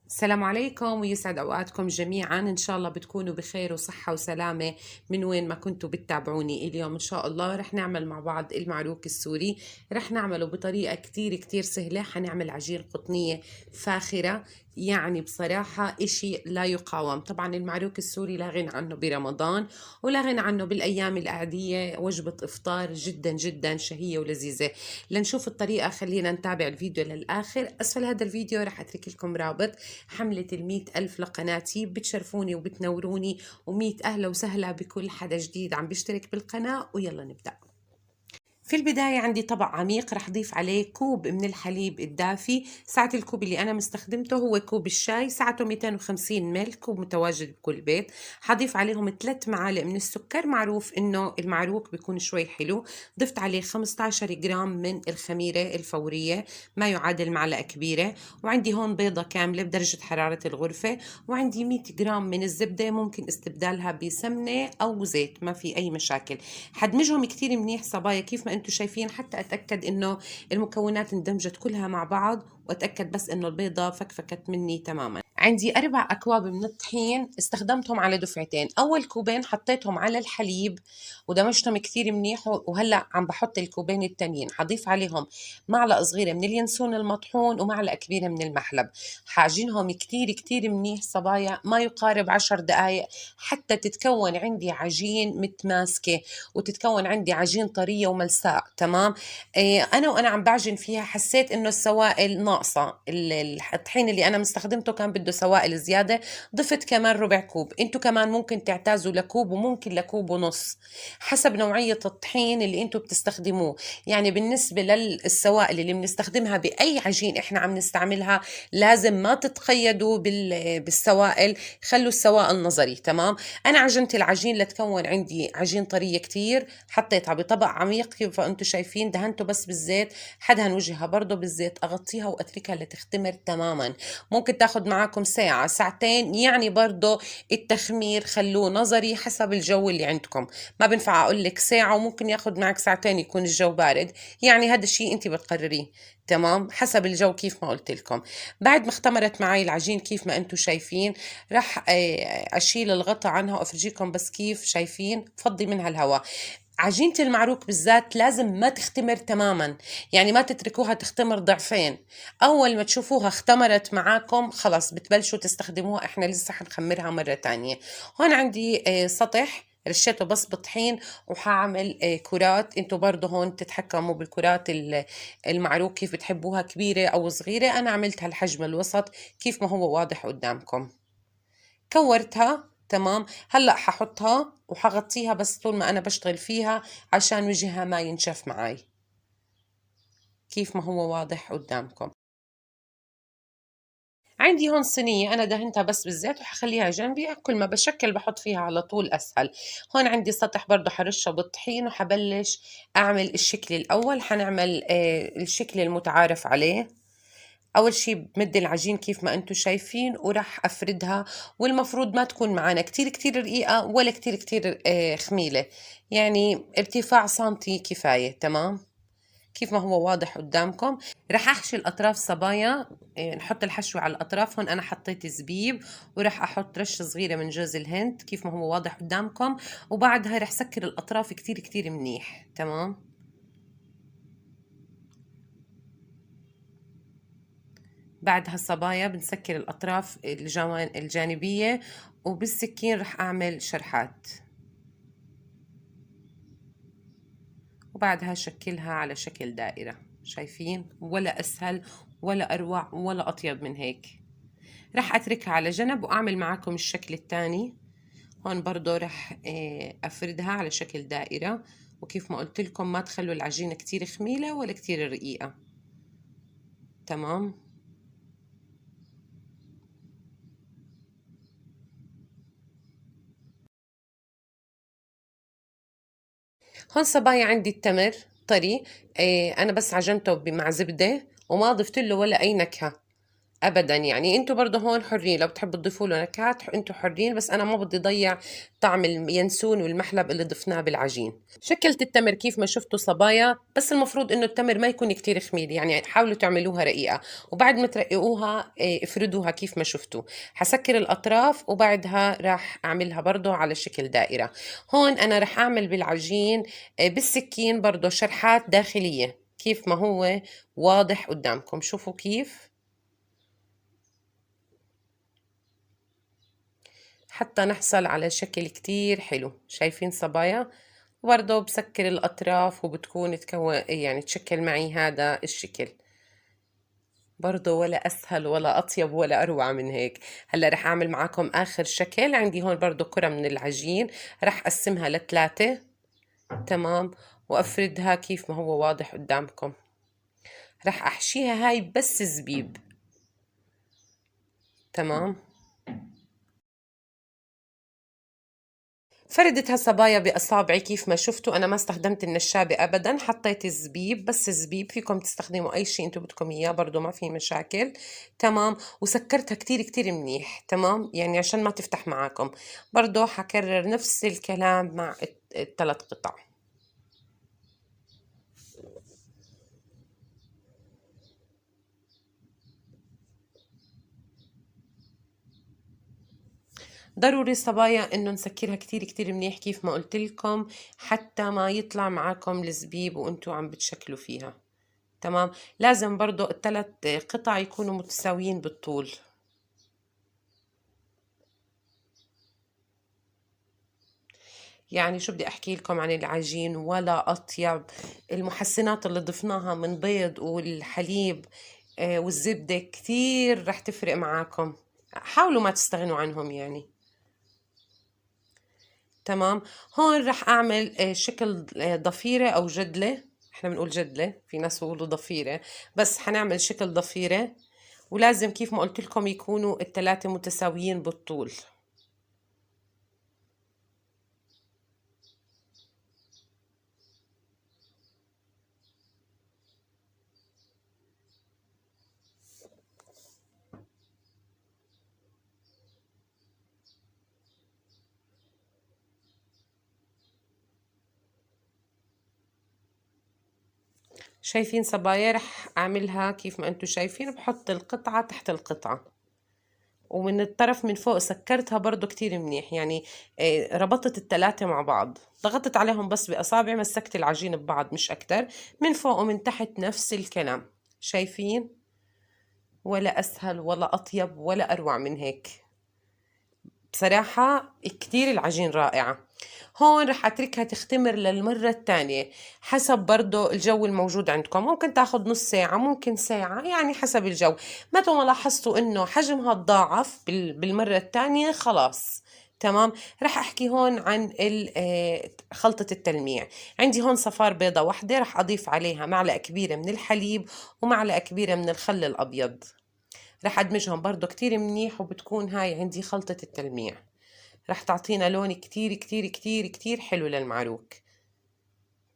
السلام عليكم ويسعد أوقاتكم جميعا. إن شاء الله بتكونوا بخير وصحة وسلامة من وين ما كنتوا بتتابعوني. اليوم إن شاء الله رح نعمل مع بعض المعروك السوري. رح نعمله بطريقة كتير سهلة. حنعمل عجين قطنية فاخرة، يعني بصراحة إشي لا يقاوم. طبعا المعروك السوري لا غنى عنه برمضان ولا غنى عنه بالأيام العادية، وجبة إفطار جدا شهية ولذيذة. لنشوف الطريقة خلينا نتابع الفيديو للآخر. أسفل هذا الفيديو رح أترك لكم رابط حملة 100,000 لقناتي، بتشرفوني وبتنوروني، و100 أهلا وسهلا بكل حدا جديد عم بيشترك بالقناة. ويلا نبدأ. في البداية عندي طبق عميق رح أضيف عليه كوب من الحليب الدافي. سعة الكوب اللي أنا مستخدمته هو كوب الشاي، سعته 250 مل، كوب متواجد بكل بيت. حضيف عليهم 3 معالق من السكر، معروف إنه المعروك بيكون شوي حلو. ضفت عليه 15 جرام من الخميرة الفورية، ما يعادل معلقة كبيرة. وعندي هون بيضة كاملة بدرجة حرارة الغرفة. وعندي 100 جرام من الزبدة، ممكن استبدالها بسمنة أو زيت، ما في أي مشاكل. حدمجهم كتير منيح صبايا كيف ما انتم شايفين، حتى اتاكد انه المكونات اندمجت كلها مع بعض، واتاكد بس انه البيضه فكفكت مني تماما. عندي 4 أكواب من الطحين، استخدمتهم على دفعتين. أول كوبين حطيتهم على الحليب ودمجتهم كثير منيح، وهلأ عم بحط الكوبين التانيين. حضيف عليهم معلقة صغيرة من اليانسون المطحون ومعلقة كبيرة من المحلب. حاجينهم كتير منيح صبايا، ما يقارب 10 دقايق حتى تتكون عندي عجين متماسكة، وتتكون عندي عجين طرية وملساء. تمام. أنا وأنا عم بعجن فيها حسيت إنه السوائل ناقصة. الطحين اللي أنا مستخدمته كان بده سوائل زيادة، ضفت كمان ربع كوب. انتو كمان ممكن تعتازوا لكوب وممكن لكوب ونص، حسب نوعية الطحين اللي انتو بتستخدموه. يعني بالنسبة للسوائل اللي بنستخدمها بأي عجين احنا عم نستعملها، لازم ما تتقيدوا بالسوائل، خلوا السوائل نظري. تمام. انا عجنت العجين لتكون عندي عجين طرية كتير، حطيتها بطبق عميق كيف انتو شايفين، دهنته بس بالزيت، حدهن وجهها برضه بالزيت، اغطيها واتركها لتختمر تماما. ممكن تاخد معاكم ساعة ساعتين، يعني برضه التخمير خلوه نظري حسب الجو اللي عندكم. ما بنفع اقول لك ساعة وممكن ياخد معك ساعتين يكون الجو بارد، يعني هذا الشيء انت بتقرريه. تمام، حسب الجو كيف ما قلت لكم. بعد ما اختمرت معي العجين كيف ما انتم شايفين، راح اشيل الغطاء عنها وافرجيكم بس كيف شايفين، فضي منها الهواء. عجينة المعروك بالذات لازم ما تختمر تماما، يعني ما تتركوها تختمر ضعفين. أول ما تشوفوها اختمرت معاكم خلاص بتبلشوا تستخدموها، احنا لسه حنخمرها مرة تانية. هون عندي سطح رشيته بس بطحين، وحاعمل كرات. انتوا برضو هون تتحكموا بالكرات المعروك كيف بتحبوها، كبيرة أو صغيرة. أنا عملتها الحجم الوسط كيف ما هو واضح قدامكم. كورتها. تمام. هلأ ححطها وحغطيها بس طول ما أنا بشتغل فيها عشان وجهها ما ينشف معي، كيف ما هو واضح قدامكم. عندي هون صينية أنا دهنتها بس بالزيت وحخليها جنبي، كل ما بشكل بحط فيها على طول أسهل. هون عندي سطح برضو حرشه بالطحين، وحبلش أعمل الشكل الأول. حنعمل الشكل المتعارف عليه. اول شي بمد العجين كيف ما انتم شايفين وراح افردها، والمفروض ما تكون معنا كتير رقيقة ولا كتير خميلة، يعني ارتفاع سنتي كفاية. تمام، كيف ما هو واضح قدامكم. راح احشي الاطراف صبايا، نحط الحشو على الاطراف. هون انا حطيت زبيب، وراح احط رشة صغيرة من جوز الهند كيف ما هو واضح قدامكم. وبعدها راح سكر الاطراف كتير منيح. تمام. بعد هالصبايا بنسكر الأطراف الجانبية، وبالسكين رح أعمل شرحات، وبعدها شكلها على شكل دائرة. شايفين، ولا أسهل ولا أروع ولا أطيب من هيك. رح أتركها على جنب وأعمل معاكم الشكل الثاني. هون برضو رح أفردها على شكل دائرة، وكيف ما قلت لكم ما تخلوا العجينة كتير خميلة ولا كتير رقيقة. تمام. هون صبايا عندي التمر طري، انا بس عجنته مع زبدة وما ضفت له ولا اي نكهة. ابدا. يعني انتوا برضه هون حرين، لو بتحبوا تضيفوا له نكهات انتوا حرين، بس انا ما بدي ضيع طعم اليانسون والمحلب اللي ضفناه بالعجين. شكلت التمر كيف ما شفتوا صبايا، بس المفروض انه التمر ما يكون كتير خمير، يعني حاولوا تعملوها رقيقة، وبعد ما ترققوها افردوها كيف ما شفتوا. حسكر الاطراف وبعدها راح اعملها برضه على شكل دائرة. هون انا راح اعمل بالعجين بالسكين برضه شرحات داخلية كيف ما هو واضح قدامكم. شوفوا كيف، حتى نحصل على شكل كتير حلو. شايفين صبايا؟ وبرضه بسكر الأطراف وبتكون يعني تشكل معي هذا الشكل. برضه ولا أسهل ولا أطيب ولا أروع من هيك. هلا رح أعمل معاكم آخر شكل. عندي هون برضه كرة من العجين، رح أقسمها لثلاثة. تمام، وأفردها كيف ما هو واضح قدامكم. رح أحشيها هاي بس زبيب. تمام، فردت هالصبايا بأصابعي كيف ما شفتوا. أنا ما استخدمت النشابة أبدا، حطيت الزبيب، بس الزبيب فيكم تستخدموا أي شيء أنتوا بدكم إياه برضو ما في مشاكل. تمام، وسكرتها كتير كتير منيح. تمام، يعني عشان ما تفتح معاكم. برضو حكرر نفس الكلام مع الثلاث قطع. ضروري الصبايا انه نسكرها كتير كتير منيح كيف ما قلت لكم، حتى ما يطلع معاكم الزبيب وانتوا عم بتشكلوا فيها. تمام، لازم برضو الثلاث قطع يكونوا متساويين بالطول. يعني شو بدي احكي لكم عن العجين ولا اطيب. المحسنات اللي ضفناها من بيض والحليب والزبدة كتير رح تفرق معاكم. حاولوا ما تستغنوا عنهم يعني. تمام، هون رح اعمل شكل ضفيرة او جدلة. احنا بنقول جدلة، في ناس بيقولوا ضفيرة، بس حنعمل شكل ضفيرة. ولازم كيف ما قلت لكم يكونوا الثلاثة متساويين بالطول. شايفين صبايا؟ رح اعملها كيف ما انتم شايفين، بحط القطعة تحت القطعة، ومن الطرف من فوق سكرتها برضو كتير منيح. يعني ربطت التلاتة مع بعض، ضغطت عليهم بس بأصابع، مسكت العجين ببعض مش أكتر. من فوق ومن تحت نفس الكلام. شايفين؟ ولا أسهل ولا أطيب ولا أروع من هيك. بصراحة كتير العجين رائعة. هون رح أتركها تختمر للمرة الثانية، حسب برضو الجو الموجود عندكم. ممكن تاخد نص ساعة، ممكن ساعة، يعني حسب الجو. متى ما لاحظتوا إنه حجمها تضاعف بالمرة الثانية خلاص. تمام، رح أحكي هون عن خلطة التلميع. عندي هون صفار بيضة واحدة، رح أضيف عليها معلقة كبيرة من الحليب ومعلقة كبيرة من الخل الأبيض. رح أدمجهم برضو كتير منيح، وبتكون هاي عندي خلطة التلميع. رح تعطينا لون كتير كتير كتير كتير حلو للمعروك.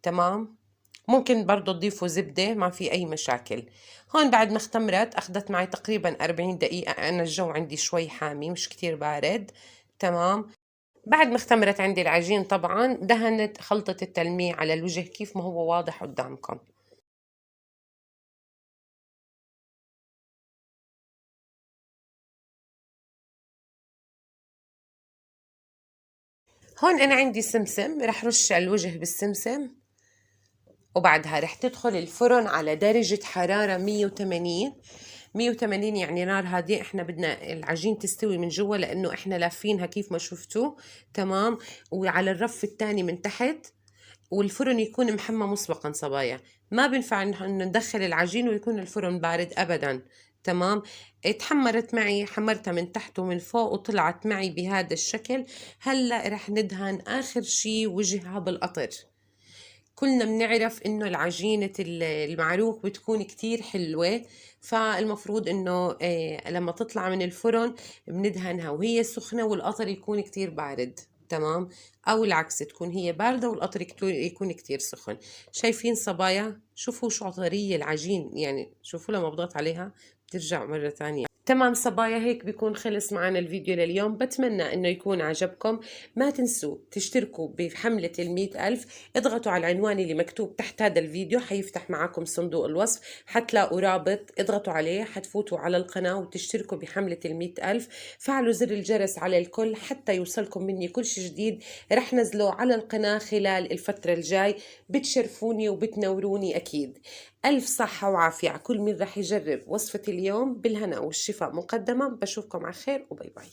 تمام، ممكن برضو تضيفوا زبدة، ما في أي مشاكل. هون بعد ما اختمرت أخذت معي تقريبا 40 دقيقة. أنا الجو عندي شوي حامي مش كتير بارد. تمام، بعد ما اختمرت عندي العجين طبعا دهنت خلطة التلميع على الوجه كيف ما هو واضح قدامكم. هون أنا عندي سمسم، رح رش على الوجه بالسمسم. وبعدها رح تدخل الفرن على درجة حرارة 180. 180 يعني نار هادية. احنا بدنا العجين تستوي من جوا لانه احنا لافينها كيف ما شفتوا. تمام، وعلى الرف الثاني من تحت، والفرن يكون محمى مسبقا صبايا. ما بينفع انه ندخل العجين ويكون الفرن بارد ابدا. تمام، اتحمرت معي، حمرتها من تحت ومن فوق وطلعت معي بهذا الشكل. هلا رح ندهن اخر شي وجهها بالقطر. كلنا بنعرف انه العجينة المعروك بتكون كتير حلوة، فالمفروض انه لما تطلع من الفرن بندهنها وهي سخنة والقطر يكون كتير بارد. تمام، او العكس، تكون هي باردة والقطر يكون كتير سخن. شايفين صبايا؟ شوفوا شو طرية العجين، يعني شوفوا لما بضغط عليها بترجع مرة ثانية. تمام صبايا، هيك بيكون خلص معنا الفيديو لليوم. بتمنى انه يكون عجبكم. ما تنسوا تشتركوا بحملة 100,000. اضغطوا على العنوان اللي مكتوب تحت هذا الفيديو، حيفتح معكم صندوق الوصف، حتلاقوا رابط اضغطوا عليه، حتفوتوا على القناة وتشتركوا بحملة 100,000. فعلوا زر الجرس على الكل حتى يوصلكم مني كل شيء جديد رح نزله على القناة خلال الفترة الجاي. بتشرفوني وبتنوروني أكيد. ألف صحة وعافية على كل من رح يجرب وصفة اليوم. بالهنا والشفاء مقدما. بشوفكم على خير وباي باي.